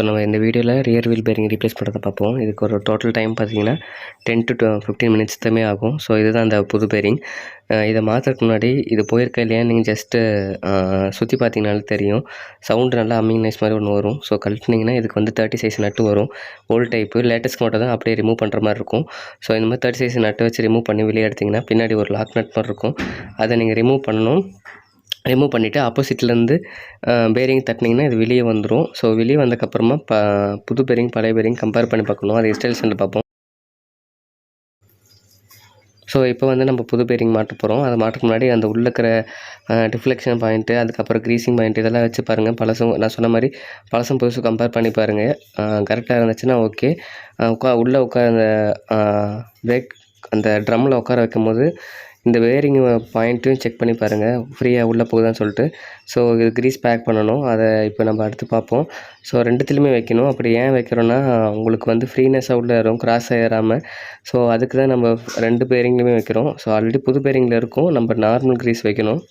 நம்ம இந்த வீடியோவில் ரியர் வீல் பேரிங் ரீப்ளேஸ் பண்ணுறத பார்ப்போம். இதுக்கு ஒரு டோட்டல் டைம் பார்த்தீங்கன்னா 10 to 15 மினிட்ஸ் தான் ஆகும். ஸோ இதுதான் அந்த புது பேரிங். இதை மாற்றுறதுக்கு முன்னாடி இது போயிருக்கா இல்லையா நீங்கள் ஜஸ்ட்டு சுற்றி பார்த்தீங்கனாலே தெரியும். சவுண்டு நல்லா அம்மிங் நைஸ் மாதிரி ஒன்று வரும். ஸோ கழட்டினீங்கன்னா இதுக்கு வந்து 30 சைஸ் நட்டு வரும். ஓல்டு டைப்பு லேட்டஸ்ட் மட்டும் தான் அப்படியே ரிமூவ் பண்ணுற மாதிரி இருக்கும். ஸோ இந்த மாதிரி 30 சைஸ் நட்டு வச்சு ரிமூவ் பண்ணி வெளியே எடுத்திங்கன்னா பின்னாடி ஒரு லாக் நட் மாதிரி இருக்கும். அதை நீங்கள் ரிமூவ் பண்ணணும். ரிமூவ் பண்ணிவிட்டு ஆப்போசிட்லேருந்து பேரிங் தட்டினீங்கன்னா இது வெளியே வந்துடும். ஸோ வெளியே வந்ததுக்கப்புறமா புது பேரிங் பழைய பேரிங் கம்பேர் பண்ணி பார்க்கணும். அது இன்ஸ்டாலேஷனில் பார்ப்போம். ஸோ இப்போ வந்து நம்ம புது பேரிங் மாட்ட போகிறோம். அதை மாட்டுக்கு முன்னாடி அந்த உள்ளே இருக்கிற டிஃப்ளெக்ஷன் பாயிண்ட்டு, அதுக்கப்புறம் க்ரீஸிங் பாயிண்ட் இதெல்லாம் வச்சு பாருங்கள். பழசும் நான் சொன்ன மாதிரி பழசும் புதுசும் கம்பேர் பண்ணி பாருங்கள். கரெக்டாக இருந்துச்சுன்னா ஓகே. உள்ளே அந்த பிரேக் அந்த ட்ரம்மில் உட்கார வைக்கும்போது இந்த பேரிங் பாயிண்ட்டையும் செக் பண்ணி பாருங்கள், ஃப்ரீயாக உள்ளே போகுதான்னு சொல்லிட்டு. ஸோ இது க்ரீஸ் பேக் பண்ணணும். அதை இப்போ நம்ம அடுத்து பார்ப்போம். ஸோ ரெண்டுத்துலேயுமே வைக்கணும். அப்படி ஏன் வைக்கிறோன்னா உங்களுக்கு வந்து ஃப்ரீனஸாக உள்ளே வரும், கிராஸ் ஏறாமல். ஸோ அதுக்கு தான் நம்ம 2 பேரிங்லேயுமே வைக்கிறோம். ஸோ ஆல்ரெடி புது பேரிங்கில் இருக்கும், நம்ம நார்மல் க்ரீஸ் வைக்கணும்.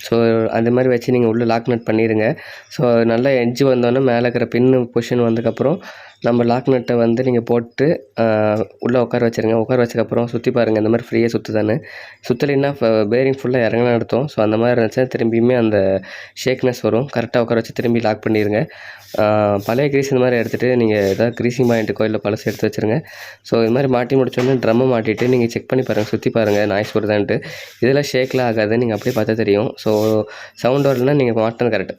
ஸோ அந்த மாதிரி வச்சு நீங்கள் உள்ளே லாக் நட் பண்ணிடுங்க. ஸோ நல்லா எட்ஜ் வந்தோடனே மேலே இருக்கிற பின்னு பொசிஷன் வந்ததுக்கப்புறம் நம்ம லாக் நட்டை வந்து நீங்கள் போட்டு உள்ளே உட்கார வச்சுருங்க. உட்கார வச்சதுக்கப்புறம் சுற்றி பாருங்கள் இந்த மாதிரி ஃப்ரீயாக சுற்றுதானே. சுற்றலைன்னா பேரிங் ஃபுல்லாக இறங்கலாம் அர்த்தம். ஸோ அந்த மாதிரி இருந்துச்சுன்னா திரும்பியுமே அந்த ஷேக்னஸ் வரும். கரெக்டாக உட்கார வச்சு திரும்பி லாக் பண்ணிடுங்க. பழைய க்ரீஸ் இந்த மாதிரி எடுத்துகிட்டு நீங்கள் எதாவது க்ரீஸிங் பாயிண்ட்டுக்கோ இல்லை பழசு எடுத்து வச்சுருங்க. ஸோ இது மாதிரி மாட்டி முடிச்சோடனே ட்ரம்மை மாட்டிட்டு நீங்கள் செக் பண்ணி பாருங்கள், சுற்றி பாருங்கள் நாய்ஸ் வருதான்ட்டு. இதெல்லாம் ஷேக்லாம் ஆகாது, நீங்கள் அப்படியே பார்த்தா தெரியும். ஸோ சவுண்ட் வரலன்னா நீங்கள் மாட்டினது கரெக்டு.